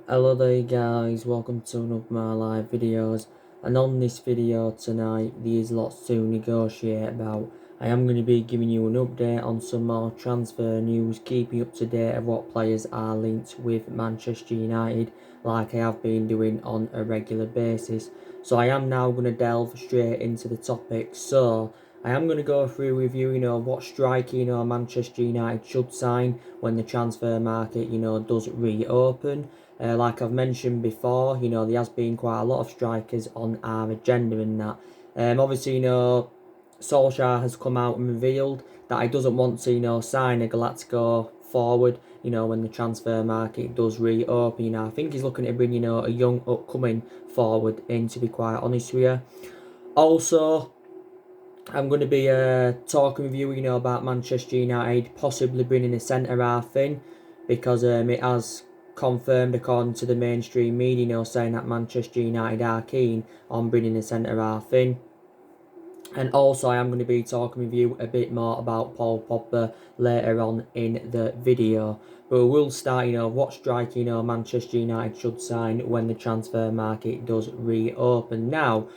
Hello there guys, welcome to one of my live videos, and on this video tonight there's lots to negotiate about. I am going to be giving you an update on some more transfer news, keeping up to date of what players are linked with Manchester United like I have been doing on a regular basis. So I am now going to delve straight into the topic. So I am going to go through with you, what striker, Manchester United should sign when the transfer market, does reopen. Like I've mentioned before, there has been quite a lot of strikers on our agenda in that. Obviously, Solskjaer has come out and revealed that he doesn't want to, sign a Galactico forward, when the transfer market does reopen. I think he's looking to bring, a young upcoming forward in, to be quite honest with you. Also, I'm going to be talking with you, about Manchester United possibly bringing a centre-half in, because it has confirmed, according to the mainstream media, saying that Manchester United are keen on bringing a centre-half in. And also I am going to be talking with you a bit more about Paul Pogba later on in the video. But we'll start, what striker, Manchester United should sign when the transfer market does reopen. Now,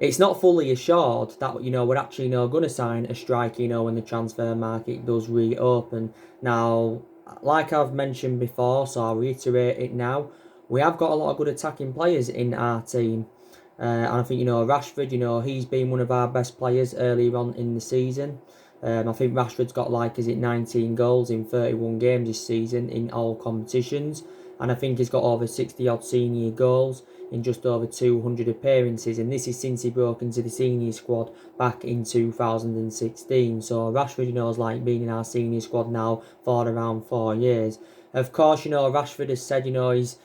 it's not fully assured that, we're actually, going to sign a striker, when the transfer market does reopen. Now, like I've mentioned before, so I'll reiterate it now, we have got a lot of good attacking players in our team. And I think, Rashford, he's been one of our best players earlier on in the season. I think Rashford's got 19 goals in 31 games this season in all competitions. And I think he's got over 60 odd senior goals in just over 200 appearances. And this is since he broke into the senior squad back in 2016. So Rashford, has been in our senior squad now for around 4 years. Of course, Rashford has said, he's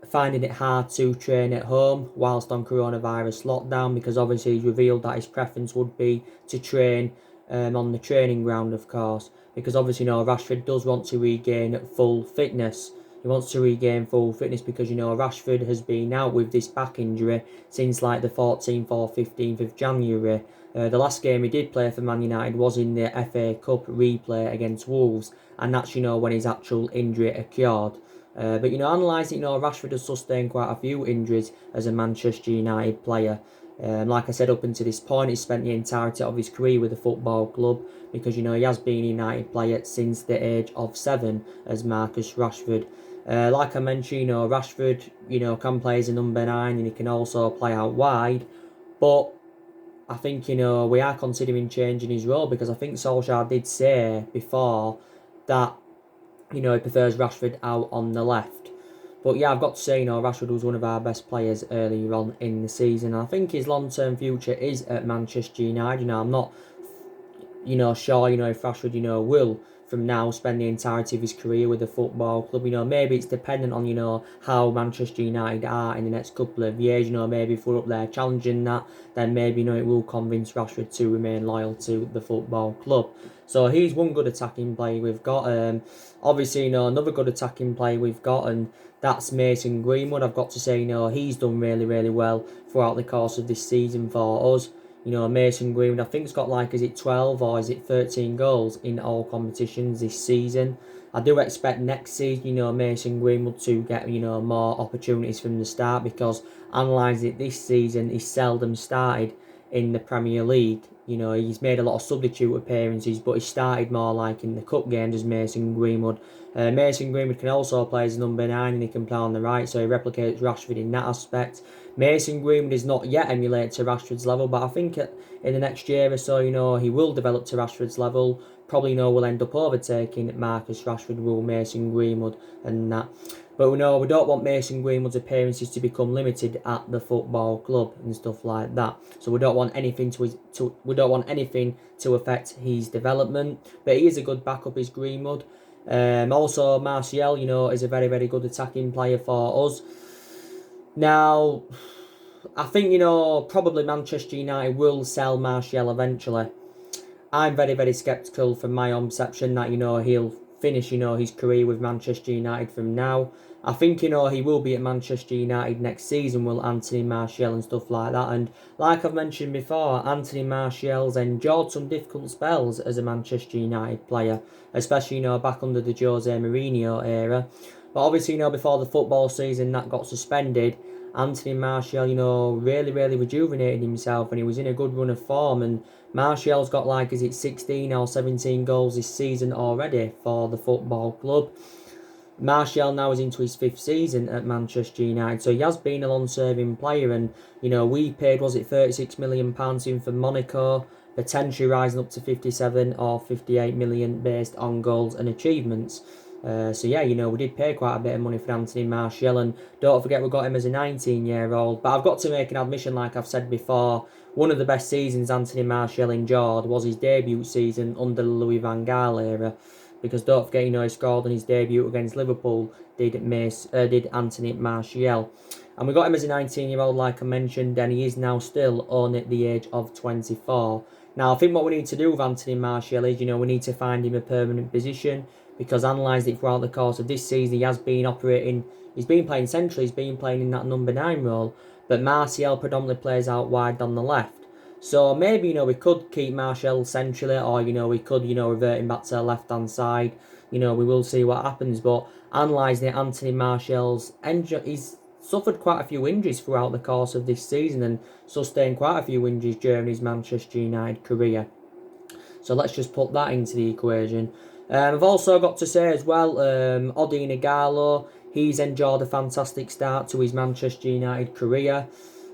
finding it hard to train at home whilst on coronavirus lockdown, because obviously he's revealed that his preference would be to train on the training ground, of course, because obviously Rashford does want to regain full fitness. He wants to regain full fitness because Rashford has been out with this back injury since the 14th or 15th of January. The last game he did play for Man United was in the FA Cup replay against Wolves, and that's when his actual injury occurred. But analysing, Rashford has sustained quite a few injuries as a Manchester United player. Like I said, up until this point, he's spent the entirety of his career with the football club, because he has been a United player since the age of 7 as Marcus Rashford. Like I mentioned, Rashford, can play as a number 9, and he can also play out wide. But I think, we are considering changing his role, because I think Solskjaer did say before that he prefers Rashford out on the left. But yeah, I've got to say, Rashford was one of our best players earlier on in the season. And I think his long-term future is at Manchester United. I'm not, sure, if Rashford, will from now spend the entirety of his career with the football club. Maybe it's dependent on, how Manchester United are in the next couple of years. Maybe if we're up there challenging that, then maybe, it will convince Rashford to remain loyal to the football club. So he's one good attacking player we've got. Obviously, another good attacking player we've got, and that's Mason Greenwood. I've got to say, he's done really, really well throughout the course of this season for us. Mason Greenwood, I think it's got is it 12 or is it 13 goals in all competitions this season. I do expect next season, Mason Greenwood to get, more opportunities from the start, because analysing it this season, he's seldom started in the Premier League. He's made a lot of substitute appearances, but he started more in the cup games as Mason Greenwood. Mason Greenwood can also play as number 9, and he can play on the right, so he replicates Rashford in that aspect. Mason Greenwood is not yet emulated to Rashford's level, but I think in the next year or so, he will develop to Rashford's level. Probably, will end up overtaking Marcus Rashford, will Mason Greenwood and that. But we don't want Mason Greenwood's appearances to become limited at the football club and stuff like that. So we don't want anything to affect his development. But he is a good backup, is Greenwood. Also, Martial, is a very, very good attacking player for us. Now, I think, probably Manchester United will sell Martial eventually. I'm very, very sceptical from my own perception that, he'll finish, his career with Manchester United from now. I think, he will be at Manchester United next season, will Anthony Martial and stuff like that. And like I've mentioned before, Anthony Martial's endured some difficult spells as a Manchester United player, especially, back under the Jose Mourinho era. But obviously, before the football season that got suspended, Anthony Martial, really, really rejuvenated himself and he was in a good run of form. And Martial's got like, is it 16 or 17 goals this season already for the football club. Martial now is into his 5th season at Manchester United, so he has been a long-serving player. And we paid, was it £36 million in for Monaco, potentially rising up to 57 or 58 million based on goals and achievements. So yeah, we did pay quite a bit of money for Anthony Martial, and don't forget we got him as a 19-year-old. But I've got to make an admission, like I've said before, one of the best seasons Anthony Martial enjoyed was his debut season under the Louis van Gaal era. Because don't forget, he scored on his debut against Liverpool, did Anthony Martial. And we got him as a 19-year-old, like I mentioned, and he is now still only at the age of 24. Now, I think what we need to do with Anthony Martial is, we need to find him a permanent position, because analysed it throughout the course of this season, he has been operating, he's been playing centrally, he's been playing in that number 9 role, but Martial predominantly plays out wide on the left. So maybe, we could keep Martial centrally, or, we could, revert him back to the left-hand side. We will see what happens. But analysing it, Anthony Martial's he's suffered quite a few injuries throughout the course of this season and sustained quite a few injuries during his Manchester United career. So let's just put that into the equation. I've also got to say as well, Odion Ighalo, he's enjoyed a fantastic start to his Manchester United career.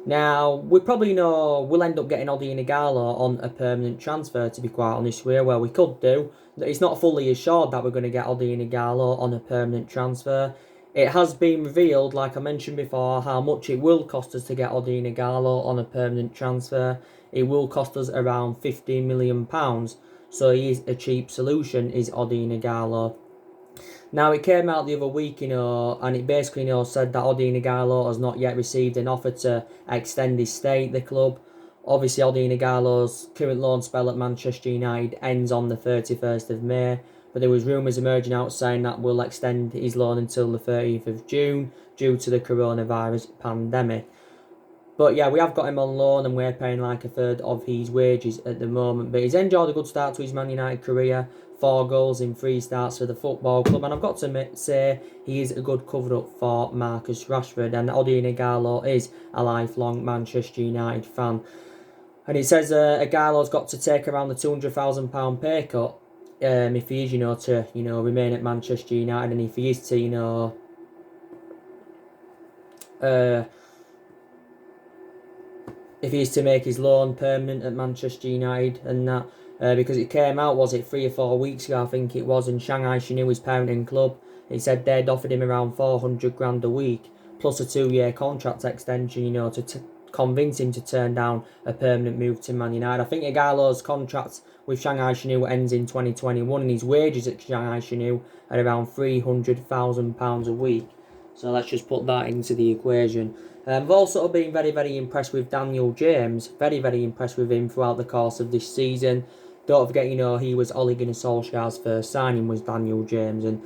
Now, we probably know we'll end up getting Odion Ighalo on a permanent transfer, to be quite honest with you. Well, we could do. It's not fully assured that we're going to get Odion Ighalo on a permanent transfer. It has been revealed, like I mentioned before, how much it will cost us to get Odion Ighalo on a permanent transfer. It will cost us around £15 million. So he is a cheap solution, is Odion Ighalo. Now, it came out the other week, and it basically, said that Odion Ighalo has not yet received an offer to extend his stay at the club. Obviously, Odion Ighalo's current loan spell at Manchester United ends on the 31st of May, but there was rumours emerging out saying that we'll extend his loan until the 30th of June due to the coronavirus pandemic. But yeah, we have got him on loan and we're paying like a third of his wages at the moment. But he's enjoyed a good start to his Man United career. 4 goals in 3 starts for the football club. And I've got to say he is a good cover-up for Marcus Rashford. And Odion Ighalo is a lifelong Manchester United fan. And it says Ighalo's got to take around the £200,000 pay cut if he is, to remain at Manchester United. And if he is to, if he is to make his loan permanent at Manchester United and that, because it came out, was it 3 or 4 weeks ago, I think it was, and Shanghai Shenhua, his parenting club, he said they'd offered him around 400 grand a week, plus a 2-year contract extension, to convince him to turn down a permanent move to Man United. I think Ighalo's contract with Shanghai Shenhua ends in 2021, and his wages at Shanghai Shenhua are around £300,000 a week. So let's just put that into the equation. I've also been very, very impressed with Daniel James. Very, very impressed with him throughout the course of this season. Don't forget, he was Ole Gunnar Solskjaer's first signing was Daniel James. And,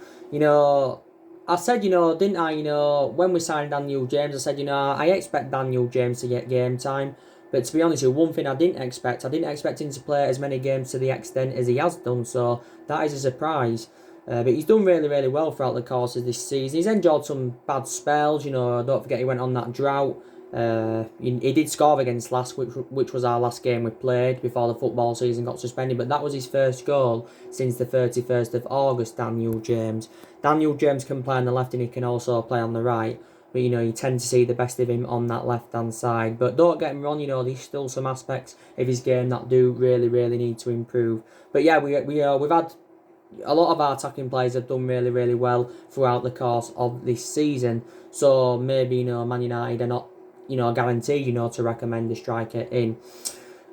I said, didn't I, when we signed Daniel James, I said, I expect Daniel James to get game time. But to be honest, one thing I didn't expect him to play as many games to the extent as he has done. So that is a surprise. But he's done really, really well throughout the course of this season. He's enjoyed some bad spells, don't forget he went on that drought. He did score against last, which was our last game we played before the football season got suspended. But that was his first goal since the 31st of August, Daniel James. Daniel James can play on the left and he can also play on the right. But, you tend to see the best of him on that left-hand side. But don't get me wrong, there's still some aspects of his game that do really, really need to improve. But yeah, we've had a lot of our attacking players have done really, really well throughout the course of this season. So maybe, Man United are not, guaranteed, to recommend a striker in.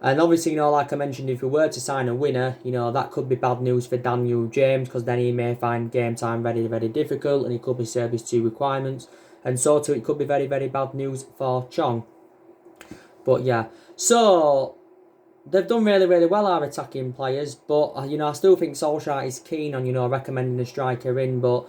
And obviously, like I mentioned, if we were to sign a winner, that could be bad news for Daniel James, because then he may find game time very, very difficult and he could be served his 2 requirements. And so too, it could be very, very bad news for Chong. But yeah, so they've done really, really well, our attacking players, but, I still think Solskjaer is keen on, recommending a striker in, but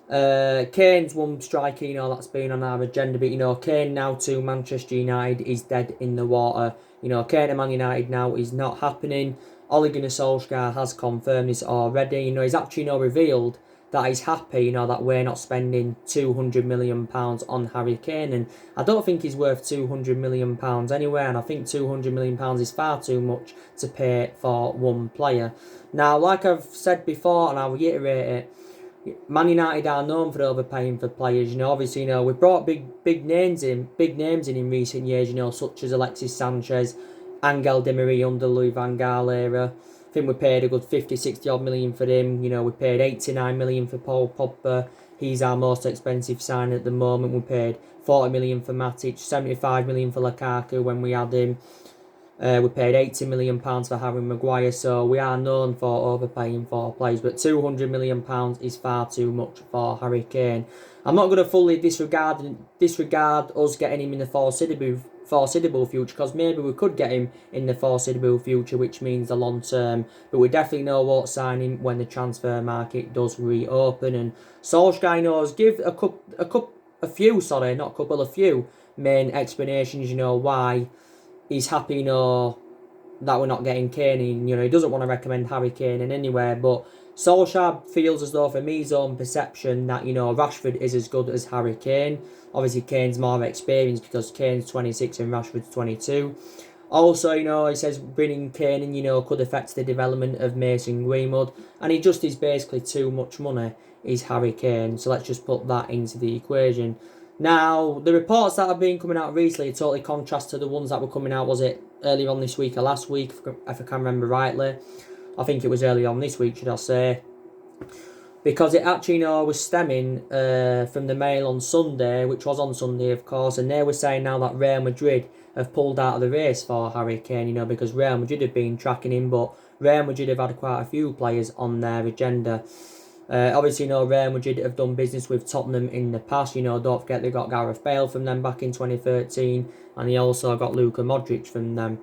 Kane's one striker, that's been on our agenda, but, Kane now to Manchester United is dead in the water. Kane to Man United now is not happening. Ole Gunnar Solskjaer has confirmed this already. He's actually revealed that he's happy, you know, that we're not spending £200 million on Harry Kane. And I don't think he's worth £200 million anyway, and I think £200 million is far too much to pay for one player. Now, like I've said before, and I'll reiterate it, Man United are known for overpaying for players. You know, obviously, you know, we've brought big names in recent years. You know, such as Alexis Sanchez, Angel Di Maria under Louis van Gaal era. I think we paid a good 50, 60 odd million for him. You know, we paid 89 million for Paul Pogba. He's our most expensive sign at the moment. We paid 40 million for Matic, 75 million for Lukaku when we had him. We paid £80 million for Harry Maguire, so we are known for overpaying for players, but £200 million is far too much for Harry Kane. I'm not going to fully disregard us getting him in the foreseeable future, because maybe we could get him in the foreseeable future, which means the long term, but we definitely know what sign him when the transfer market does reopen. And Solskjaer knows give a few main explanations, you know, why he's happy, you know, that we're not getting Kane in. You know, he doesn't want to recommend Harry Kane in anywhere, but Solskjaer feels as though, from his own perception, that, you know, Rashford is as good as Harry Kane. Obviously, Kane's more experienced because Kane's 26 and Rashford's 22. Also, you know, he says bringing Kane in, you know, could affect the development of Mason Greenwood, and he just is basically too much money, is Harry Kane. So let's just put that into the equation. Now, the reports that have been coming out recently totally contrast to the ones that were coming out, was it earlier on this week or last week, if I can remember rightly. I think it was earlier on this week, should I say. Because it actually, you know, was stemming from the Mail on Sunday, which was on Sunday, of course, and they were saying now that Real Madrid have pulled out of the race for Harry Kane, you know, because Real Madrid have been tracking him, but Real Madrid have had quite a few players on their agenda. Obviously, you know, Real Madrid have done business with Tottenham in the past. You know, don't forget they got Gareth Bale from them back in 2013, and he also got Luka Modric from them.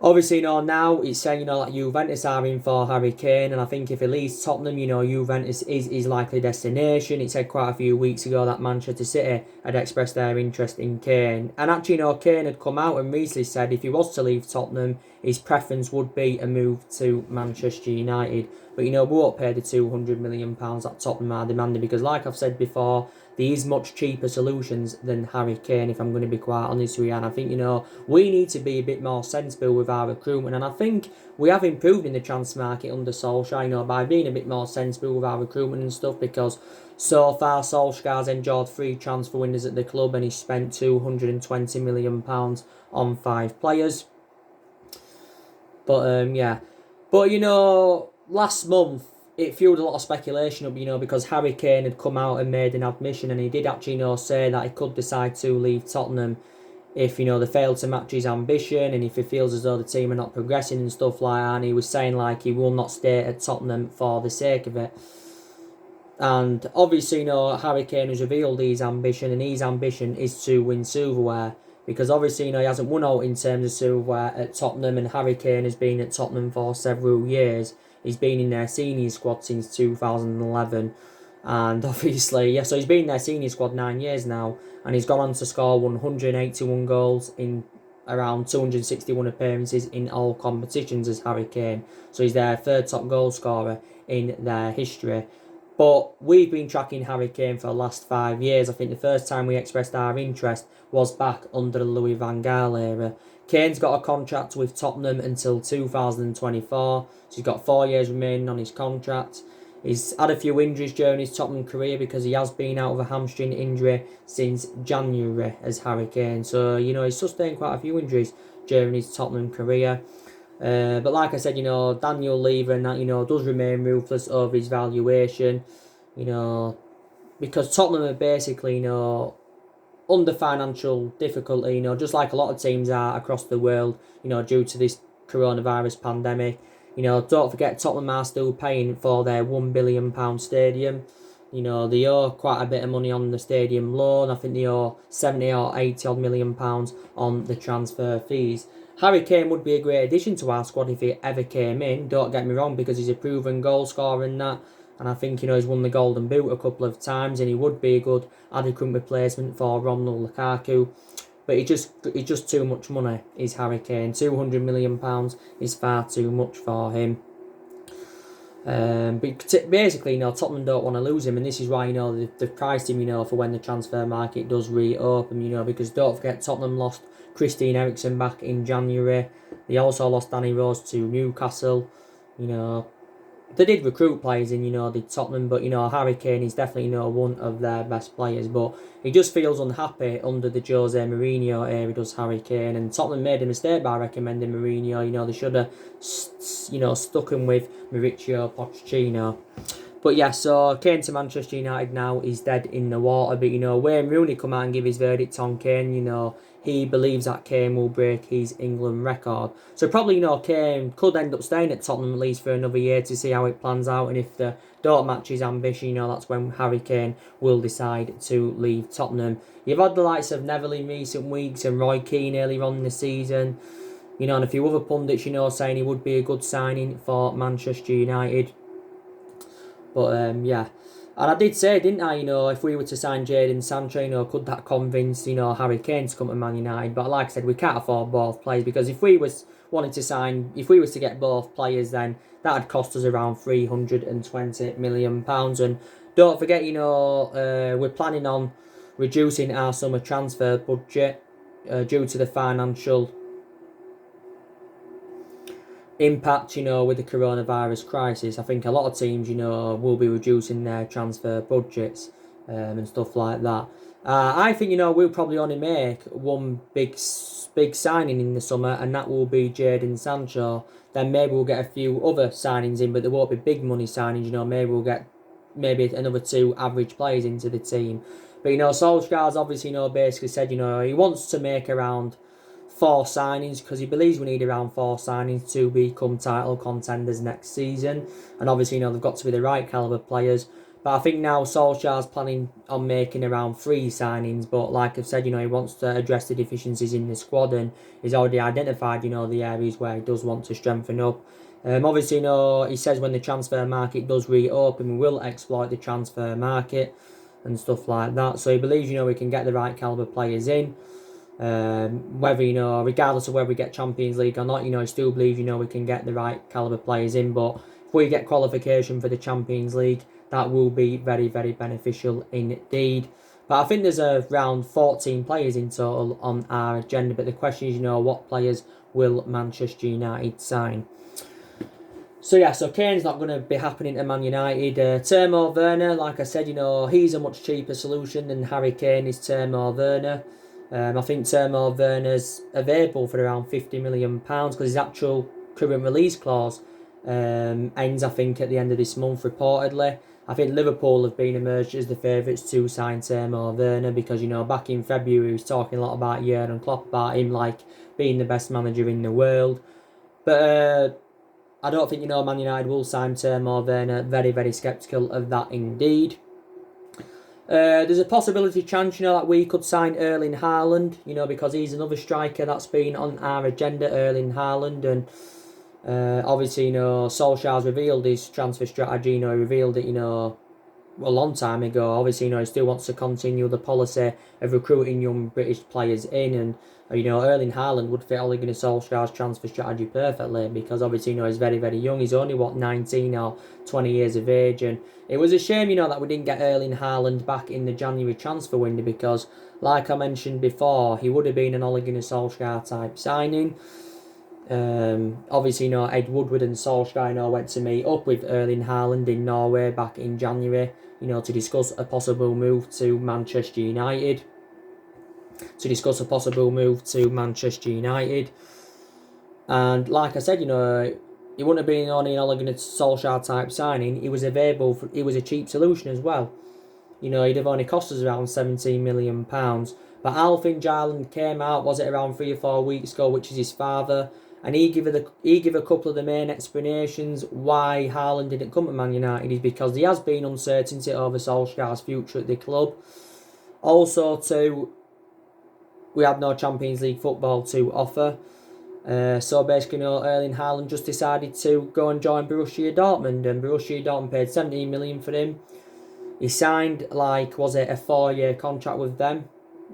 Obviously, you know, now it's saying, you know, that Juventus are in for Harry Kane, and I think if he leaves Tottenham, you know, Juventus is his likely destination. It said quite a few weeks ago that Manchester City had expressed their interest in Kane. And actually, you know, Kane had come out and recently said if he was to leave Tottenham, his preference would be a move to Manchester United. But, you know, we won't pay the £200 million that Tottenham are demanding, because, like I've said before, there is much cheaper solutions than Harry Kane, if I'm going to be quite honest with you. And I think, you know, we need to be a bit more sensible with our recruitment. And I think we have improved in the transfer market under Solskjaer, you know, by being a bit more sensible with our recruitment and stuff, because so far Solskjaer's enjoyed 3 transfer windows at the club and he's spent £220 million on 5 players. But, yeah. But, you know, last month, it fueled a lot of speculation up, you know, because Harry Kane had come out and made an admission, and he did actually, you know, say that he could decide to leave Tottenham if, you know, they fail to match his ambition, and if he feels as though the team are not progressing and stuff like that. And he was saying, like, he will not stay at Tottenham for the sake of it. And obviously, you know, Harry Kane has revealed his ambition, and his ambition is to win silverware. Because obviously, you know, he hasn't won out in terms of silverware at Tottenham, and Harry Kane has been at Tottenham for several years. He's been in their senior squad since 2011. And obviously, yeah, so he's been in their senior squad 9 years now. And he's gone on to score 181 goals in around 261 appearances in all competitions as Harry Kane. So he's their 3rd top goal scorer in their history. But we've been tracking Harry Kane for the last 5 years. I think the first time we expressed our interest was back under the Louis van Gaal era. Kane's got a contract with Tottenham until 2024. So he's got 4 years remaining on his contract. He's had a few injuries during his Tottenham career, because he has been out of a hamstring injury since January as Harry Kane. So, you know, he's sustained quite a few injuries during his Tottenham career. But like I said, you know, Daniel Levy and that, you know, does remain ruthless over his valuation. You know, because Tottenham are basically, you know, under financial difficulty, you know, just like a lot of teams are across the world, you know, due to this coronavirus pandemic. You know, don't forget Tottenham are still paying for their £1 billion stadium. You know, they owe quite a bit of money on the stadium loan. I think they owe 70 or 80 odd million pounds on the transfer fees. Harry Kane would be a great addition to our squad if he ever came in, don't get me wrong, because he's a proven goal scorer and that. And I think, you know, he's won the Golden Boot a couple of times, and he would be a good adequate replacement for Romelu Lukaku. But it's just too much money, is Harry Kane. £200 million is far too much for him. But basically, Tottenham don't want to lose him, and this is why, they've priced him, for when the transfer market does reopen, because don't forget, Tottenham lost Christian Eriksen back in January. They also lost Danny Rose to Newcastle. You know, they did recruit players in, the Tottenham, but, Harry Kane is definitely, one of their best players. But he just feels unhappy under the Jose Mourinho era, does Harry Kane. And Tottenham made a mistake by recommending Mourinho. They should have, stuck him with Mauricio Pochettino. But yeah, so Kane to Manchester United now is dead in the water. But, Wayne Rooney come out and give his verdict on Kane. He believes that Kane will break his England record. So probably, Kane could end up staying at Tottenham at least for another year to see how it plans out. And if they don't match his ambition, that's when Harry Kane will decide to leave Tottenham. You've had the likes of Neville in recent weeks and Roy Keane earlier on in the season. And a few other pundits, saying he would be a good signing for Manchester United. But, yeah. And I did say, didn't I, if we were to sign Jadon Sancho, could that convince, Harry Kane to come to Man United? But like I said, we can't afford both players, because if we was to get both players, then that'd cost us around £320 million. And don't forget, we're planning on reducing our summer transfer budget due to the financial impact, with the coronavirus crisis. I think a lot of teams, will be reducing their transfer budgets and stuff like that. I think, we'll probably only make one big signing in the summer, and that will be Jadon Sancho. Then maybe we'll get a few other signings in, but there won't be big money signings. Maybe we'll get another two average players into the team. But, Solskjaer's obviously, basically said, he wants to make around 4 signings, because he believes we need around 4 signings to become title contenders next season. And obviously, they've got to be the right calibre players. But I think now Solskjaer's planning on making around 3 signings. But like I've said, he wants to address the deficiencies in the squad, and he's already identified, the areas where he does want to strengthen up. Obviously, he says when the transfer market does reopen, we will exploit the transfer market and stuff like that. So he believes, we can get the right calibre players in. Whether, regardless of whether we get Champions League or not, he still believes, we can get the right calibre players in. But if we get qualification for the Champions League, that will be very, very beneficial indeed. But I think there's around 14 players in total on our agenda. But the question is, what players will Manchester United sign? So yeah, so Kane's not going to be happening to Man United. Timo Werner, like I said, he's a much cheaper solution than Harry Kane is Timo Werner. I think Timo Werner's available for around £50 million, because his actual current release clause ends, I think, at the end of this month, reportedly. I think Liverpool have been emerged as the favourites to sign Timo Werner, because, back in February he was talking a lot about Jurgen Klopp, about him like being the best manager in the world. But I don't think, Man United will sign Timo Werner. Very, very sceptical of that indeed. There's a possibility chance, that we could sign Erling Haaland, because he's another striker that's been on our agenda, Erling Haaland. And obviously, Solskjaer's revealed his transfer strategy, he revealed it, a long time ago. Obviously, he still wants to continue the policy of recruiting young British players in, and Erling Haaland would fit Ole Gunnar Solskjaer's transfer strategy perfectly, because obviously, he's very, very young. He's only 19 or 20 years of age, and it was a shame, that we didn't get Erling Haaland back in the January transfer window, because, like I mentioned before, he would have been an Ole Gunnar Solskjaer type signing. Obviously, Ed Woodward and Solskjaer, went to meet up with Erling Haaland in Norway back in January, to discuss a possible move to Manchester United. And like I said, he wouldn't have been only an Ole Gunnar Solskjaer type signing. He was available. He was a cheap solution as well. He'd have only cost us around £17 million. But Alfin Jarland came out, was it around 3 or 4 weeks ago, which is his father, and he gave a couple of the main explanations why Haaland didn't come to Man United, is because there has been uncertainty over Solskjaer's future at the club. Also, too, we had no Champions League football to offer. So basically, Erling Haaland just decided to go and join Borussia Dortmund, and Borussia Dortmund paid 17 million for him. He signed, a 4-year contract with them,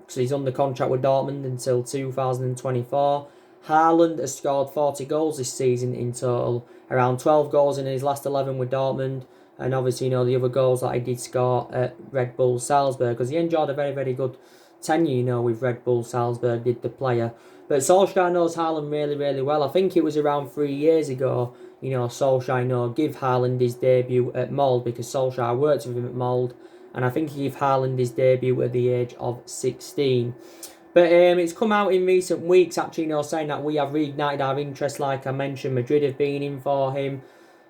so he's under contract with Dortmund until 2024. Haaland has scored 40 goals this season in total, around 12 goals in his last 11 with Dortmund, and obviously, the other goals that he did score at Red Bull Salzburg, because he enjoyed a very, very good tenure, with Red Bull Salzburg, did the player. But Solskjaer knows Haaland really, really well. I think it was around 3 years ago, Solskjaer, give Haaland his debut at Mold, because Solskjaer worked with him at Mold, and I think he gave Haaland his debut at the age of 16. But it's come out in recent weeks, actually, saying that we have reignited our interest, like I mentioned. Madrid have been in for him.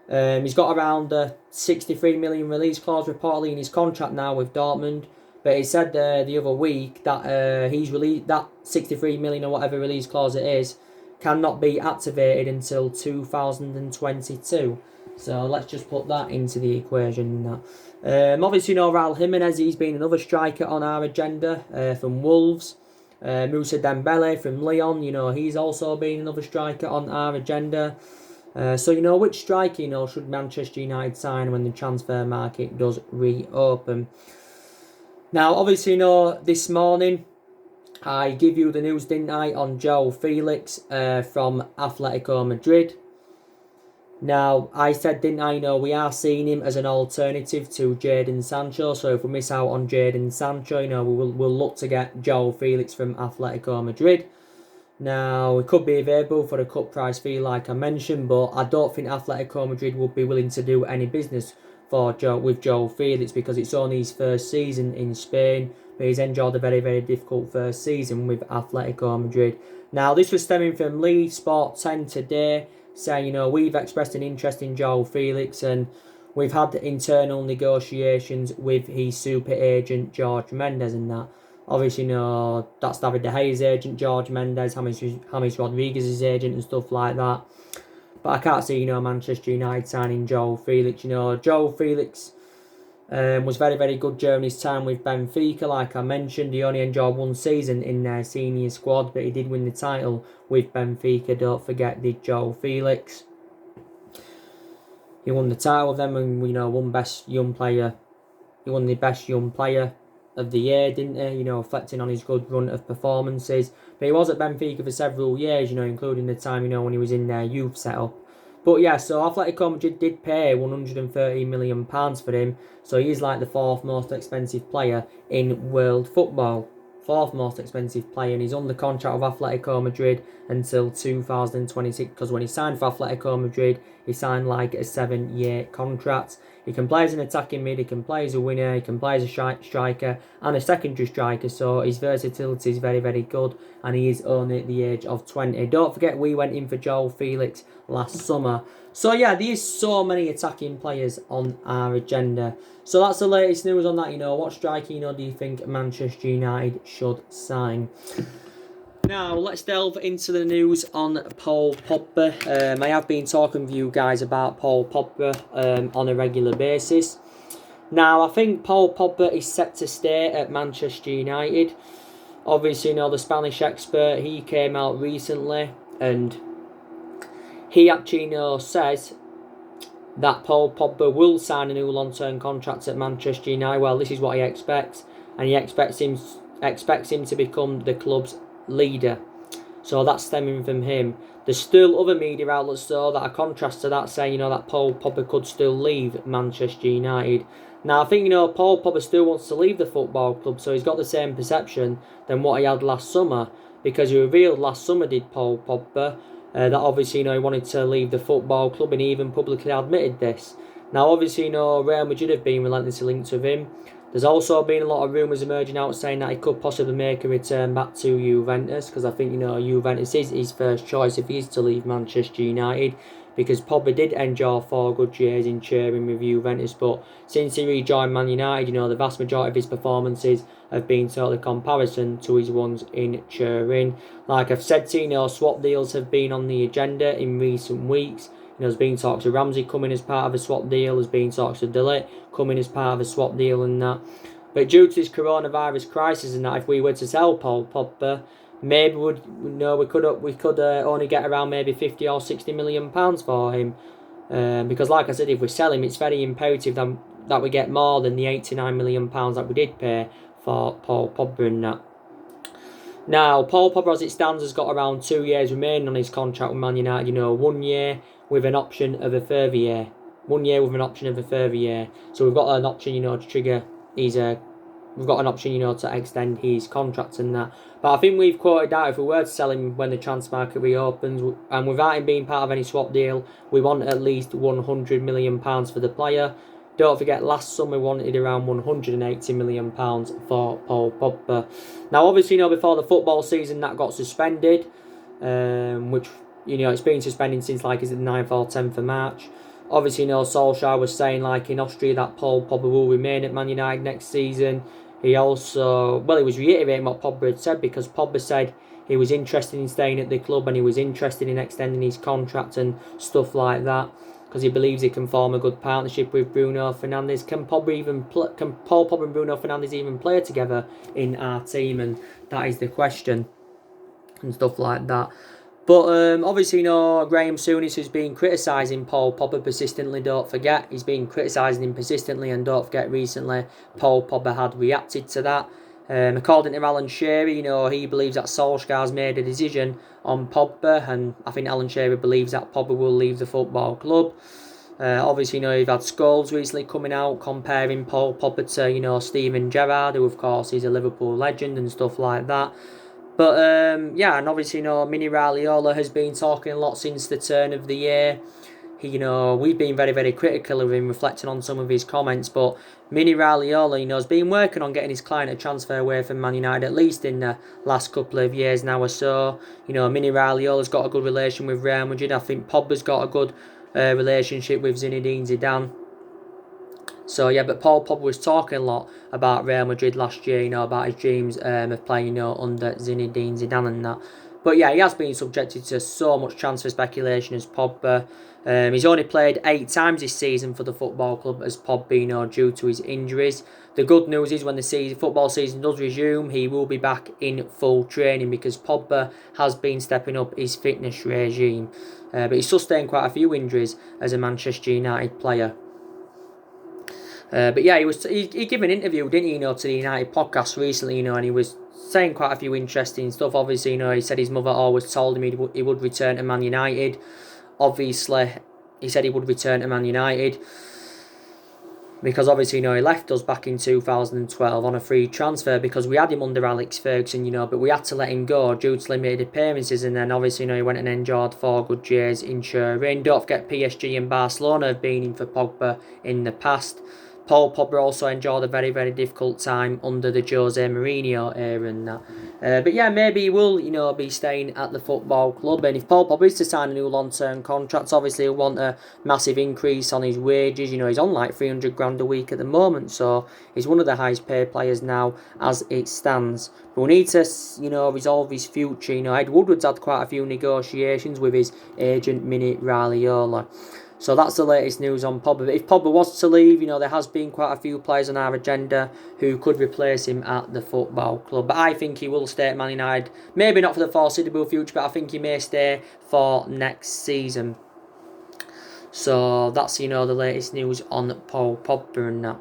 He's got around a 63 million release clause reportedly in his contract now with Dortmund. But he said the other week that he's released that 63 million or whatever release clause it is cannot be activated until 2022. So let's just put that into the equation. Obviously, Raul Jimenez, he's been another striker on our agenda from Wolves. Moussa Dembele from Lyon, he's also been another striker on our agenda. So, which striker, should Manchester United sign when the transfer market does reopen? Now, obviously, this morning, I give you the news, didn't I, on João Felix from Atletico Madrid. Now, I said, didn't I, we are seeing him as an alternative to Jadon Sancho. So if we miss out on Jadon Sancho, we'll look to get João Felix from Atletico Madrid. Now, it could be available for a cut price fee, like I mentioned, but I don't think Atletico Madrid would be willing to do any business with João Felix, because it's only his first season in Spain, but he's enjoyed a very, very difficult first season with Atletico Madrid. Now, this was stemming from Leeds Sport 10 today, saying, we've expressed an interest in João Felix, and we've had internal negotiations with his super agent, George Mendes, and that. Obviously, that's David De Gea's agent, George Mendes, James Rodriguez's agent, and stuff like that. But I can't see, Manchester United signing João Felix. João Felix was very, very good during his time with Benfica. Like I mentioned, he only enjoyed one season in their senior squad, but he did win the title with Benfica. Don't forget, did João Felix. He won the title with them, and won best young player. He won the best young player of the year, didn't he? Reflecting on his good run of performances. But he was at Benfica for several years, including the time, when he was in their youth setup. But yeah, so Atletico Madrid did pay £130 million for him. So he's like the fourth most expensive player in world football. Fourth most expensive player, and he's under contract with Atletico Madrid until 2026, because when he signed for Atletico Madrid, he signed like a 7-year contract. He can play as an attacking mid, he can play as a winger, he can play as a striker and a secondary striker, so his versatility is very, very good, and he is only at the age of 20. Don't forget, we went in for João Felix last summer. So yeah, there's so many attacking players on our agenda. So that's the latest news on that. What striker, do you think Manchester United should sign? Now, let's delve into the news on Paul Pogba. I have been talking with you guys about Paul Pogba on a regular basis. Now, I think Paul Pogba is set to stay at Manchester United. Obviously, the Spanish expert, he came out recently, and he actually says that Paul Pogba will sign a new long-term contract at Manchester United. Well, this is what he expects, and he expects him to become the club's leader. So that's stemming from him. There's still other media outlets though that are contrast to that, saying that Paul Pogba could still leave Manchester United. Now I think Paul Pogba still wants to leave the football club, so he's got the same perception than what he had last summer, because he revealed last summer, did Paul Pogba, that obviously he wanted to leave the football club, and he even publicly admitted this. Now obviously Real Madrid have been relentlessly linked with him. There's also been a lot of rumours emerging out saying that he could possibly make a return back to Juventus, because I think Juventus is his first choice if he is to leave Manchester United, because Pogba did enjoy 4 good years in Turin with Juventus, but since he rejoined Man United, the vast majority of his performances have been totally comparison to his ones in Turin. Like I've said to you, swap deals have been on the agenda in recent weeks. There's been talks of Ramsey coming as part of a swap deal. There's been talks of De Ligt coming as part of a swap deal and that. But due to this coronavirus crisis and that, if we were to sell Paul Pogba, maybe we could only get around maybe 50 or 60 million pounds for him. Because like I said, if we sell him, it's very imperative that we get more than the 89 million pounds that we did pay for Paul Pogba and that. Now, Paul Pogba, as it stands, has got around 2 years remaining on his contract with Man United. 1 year with an option of a further year. 1 year with an option of a further year. So we've got an option, to trigger we've got an option, to extend his contract and that. But I think we've quoted out if we were to sell him when the transfer market reopens, and without him being part of any swap deal, we want at least £100 million for the player. Don't forget, last summer we wanted around £180 million for Paul Pogba. Now, obviously, before the football season, that got suspended, which, it's been suspended since, is it the 9th or 10th of March. Obviously, Solskjaer was saying, in Austria, that Paul Pogba will remain at Man United next season. He also, he was reiterating what Pogba had said, because Pogba said he was interested in staying at the club and he was interested in extending his contract and stuff like that, because he believes he can form a good partnership with Bruno Fernandes. Can Paul Pogba and Bruno Fernandes even play together in our team? And that is the question and stuff like that. But obviously, Graham Souness has been criticising Paul Pogba persistently. Don't forget, he's been criticising him persistently, and don't forget, recently Paul Pogba had reacted to that. According to Alan Shearer, he believes that Solskjaer's made a decision on Pogba, and I think Alan Shearer believes that Pogba will leave the football club. Obviously, you've had Scholes recently coming out comparing Paul Pogba to, Steven Gerrard, who of course is a Liverpool legend and stuff like that. But, and obviously, Mini Raiola has been talking a lot since the turn of the year. We've been very, very critical of him, reflecting on some of his comments. But Mini Raiola, has been working on getting his client to transfer away from Man United, at least in the last couple of years now or so. Mini Raiola's got a good relation with Real Madrid. I think Pogba's got a good relationship with Zinedine Zidane. So, but Paul Pogba was talking a lot about Real Madrid last year, about his dreams of playing, under Zinedine Zidane and that. But, he has been subjected to so much transfer speculation as Pogba. He's only played 8 times this season for the football club as Pogba, due to his injuries. The good news is when the football season does resume, he will be back in full training, because Pogba has been stepping up his fitness regime. But he's sustained quite a few injuries as a Manchester United player. But he gave an interview, didn't he, to the United podcast recently, and he was saying quite a few interesting stuff. Obviously, he said his mother always told him he would return to Man United. Obviously, he said he would return to Man United because obviously, he left us back in 2012 on a free transfer, because we had him under Alex Ferguson, but we had to let him go due to limited appearances, and then obviously, he went and enjoyed 4 good years in Turin. Don't forget, PSG and Barcelona have been in for Pogba in the past. Paul Pogba also enjoyed a very, very difficult time under the Jose Mourinho era and that. But maybe he will, be staying at the football club. And if Paul Pogba is to sign a new long-term contract, obviously he'll want a massive increase on his wages. He's on like 300 grand a week at the moment, so he's one of the highest paid players now as it stands. But we need to, resolve his future. Ed Woodward's had quite a few negotiations with his agent, Mini Raiola. So that's the latest news on Pogba. But if Pogba was to leave, there has been quite a few players on our agenda who could replace him at the football club. But I think he will stay at Man United. Maybe not for the foreseeable future, but I think he may stay for next season. So that's, the latest news on Paul Pogba and that.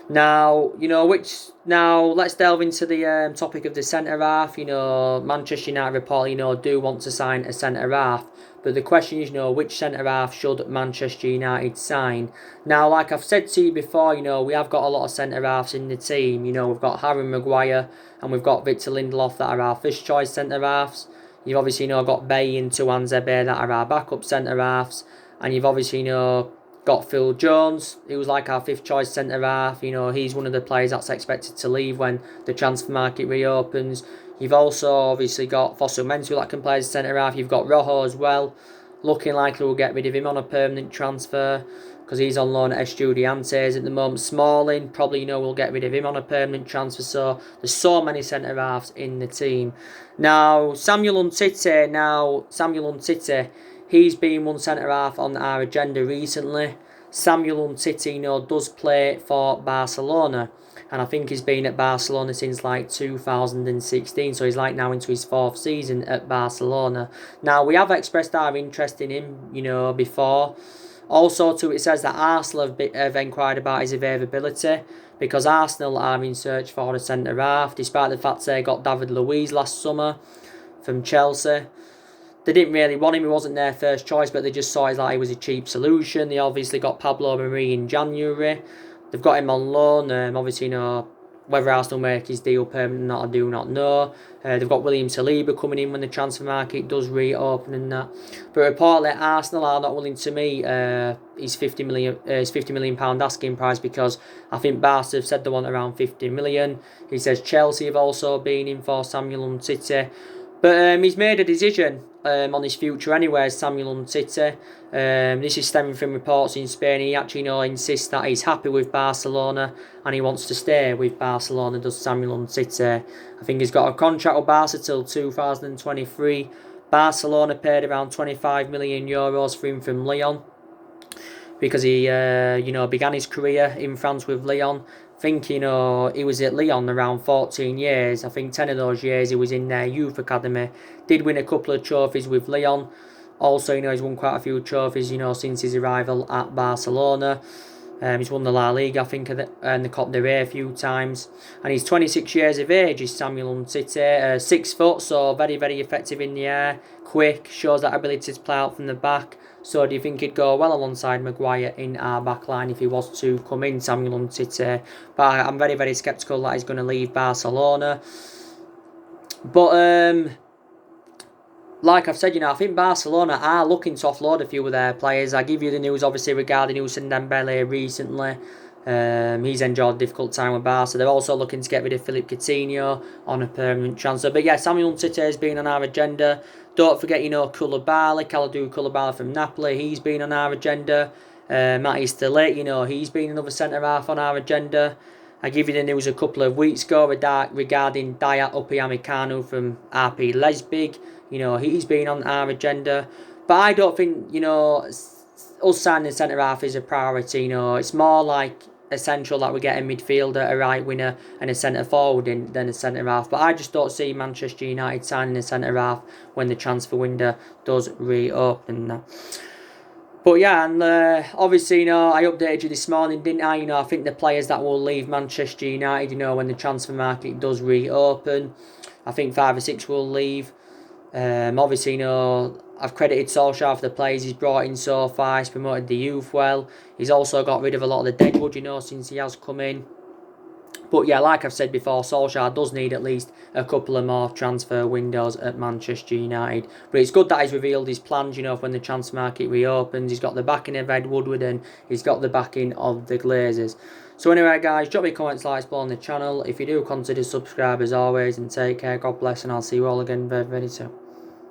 Now, let's delve into the topic of the centre-half. Manchester United report, do want to sign a centre-half. But the question is, which centre-half should Manchester United sign? Now, like I've said to you before, we have got a lot of centre-halves in the team. We've got Harry Maguire and we've got Victor Lindelof that are our first-choice centre-halves. You've obviously, got Bay and Tuanzebe that are our backup centre-halves. And you've obviously, got Phil Jones, who's like our 5th-choice centre-half. He's one of the players that's expected to leave when the transfer market reopens. You've also obviously got Fosu Mensah that can play as centre-half. You've got Rojo as well. Looking likely we'll get rid of him on a permanent transfer because he's on loan at Estudiantes at the moment. Smalling, probably, we'll get rid of him on a permanent transfer. So there's so many centre-halves in the team. Now, Samuel Umtiti, he's been one centre-half on our agenda recently. Samuel Umtiti, does play for Barcelona. And I think he's been at Barcelona since like 2016. So he's like now into his 4th season at Barcelona. Now, we have expressed our interest in him, before. Also, too, it says that Arsenal have inquired about his availability, because Arsenal are in search for a centre-half, despite the fact they got David Luiz last summer from Chelsea. They didn't really want him, he wasn't their first choice, but they just saw it like he was a cheap solution. They obviously got Pablo Mari in January. They've got him on loan. Obviously, whether Arsenal make his deal permanent or not, I do not know. They've got William Saliba coming in when the transfer market does reopen and that. But reportedly, Arsenal are not willing to meet his £50 million asking price, because I think Barca have said they want around 50 million. He says Chelsea have also been in for Samuel Umtiti. But he's made a decision on his future anyway, Samuel Umtiti. This is stemming from reports in Spain. He actually insists that he's happy with Barcelona and he wants to stay with Barcelona, does Samuel Umtiti. I think he's got a contract with Barca till 2023. Barcelona paid around €25 million for him from Lyon, because he began his career in France with Lyon. I think, he was at Lyon around 14 years. I think 10 of those years he was in their youth academy. Did win a couple of trophies with Lyon. Also, he's won quite a few trophies, since his arrival at Barcelona. He's won the La Liga, I think, and the Copa del Rey a few times. And he's 26 years of age, is Samuel Umtiti. 6 foot, so very, very effective in the air. Quick, shows that ability to play out from the back. So do you think he'd go well alongside Maguire in our back line if he was to come in, Samuel Umtiti? But I'm very, very sceptical that he's going to leave Barcelona. But like I've said, I think Barcelona are looking to offload a few of their players. I give you the news, obviously, regarding Ousmane Dembele recently. He's enjoyed a difficult time with Barca. They're also looking to get rid of Philippe Coutinho on a permanent transfer. But yeah, Samuel Umtiti has been on our agenda. Don't forget, Koulibaly, Kalidou Koulibaly from Napoli. He's been on our agenda. Matty Stilic, he's been another centre-half on our agenda. I give you the news a couple of weeks ago regarding Dayat Upamecano from RP Leipzig. He's been on our agenda. But I don't think, us signing a centre-half is a priority. It's more like essential that we get a midfielder, a right winger and a centre-forward than a centre-half. But I just don't see Manchester United signing a centre-half when the transfer window does reopen. But yeah, and obviously, I updated you this morning, didn't I? I think the players that will leave Manchester United, when the transfer market does reopen, I think 5 or 6 will leave. Obviously, I've credited Solskjaer for the players he's brought in so far. He's promoted the youth well. He's also got rid of a lot of the deadwood, since he has come in. But yeah, like I've said before, Solskjaer does need at least a couple of more transfer windows at Manchester United. But it's good that he's revealed his plans, for when the transfer market reopens. He's got the backing of Ed Woodward and he's got the backing of the Glazers. So anyway, guys, drop me comments, likes below on the channel. If you do, consider subscribe as always, and take care. God bless, and I'll see you all again very, very soon.